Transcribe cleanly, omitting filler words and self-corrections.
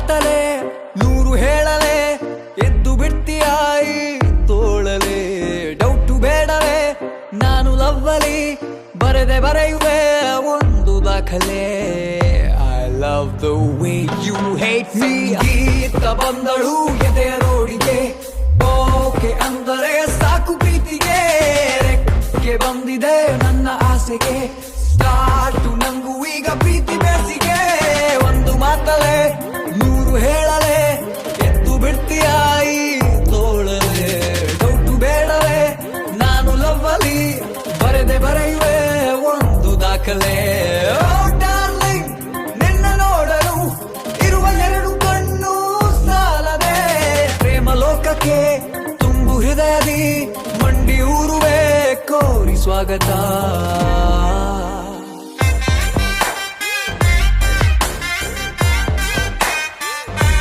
ಮಾತಲೆ 100 ಹೇಳಲೆ ಎದ್ದು ಬಿಡ್ತೀಯಾಯಿ ತೋಳಲೆ ಡೌಟು ಬೇಡವೇ ನಾನು ಲವ್ವಲಿ ಬರೆಯುವೆ ಒಂದು ದಾಖಲೆ I love the way you hate me ಗೀತ ಬಂದಳು ಎದೆಯ ರೋಡಿಗೆ ಓಕೆ ಅಂದರೆ ಸಾಕು ಪ್ರೀತಿಗೆ ರೆಕ್ಕೆ ಬಂದಿದೆ ನನ್ನ ಆಸೆಗೆ ಸ್ಟಾರ್ಟು ನಂಗೂ ಈಗ ಪ್ರೀತಿ ಬೇಸಿಗೆ ಒಂದು ಮಾತಲೆ 100 ಹೇಳಲೆ ಎದ್ದು ಬಿಡ್ತೀಯಾಯಿ ತೋಳಲೆ ಡೌಟು ಬೇಡವೇ ನಾನು ಲವ್ವಲಿ ಬರೆಯುವೆ ಒಂದು ದಾಖಲೆ ಡಾರ್ಲಿಂಗ್ ನಿನ್ನ ನೋಡಲು ಇರುವ 2 ಕಣ್ಣು ಸಾಲದೆ ಪ್ರೇಮ ಲೋಕಕ್ಕೆ ತುಂಬು ಹೃದಯದಿ ಮಂಡಿ ಊರುವೆ ಕೋರಿ ಸ್ವಾಗತ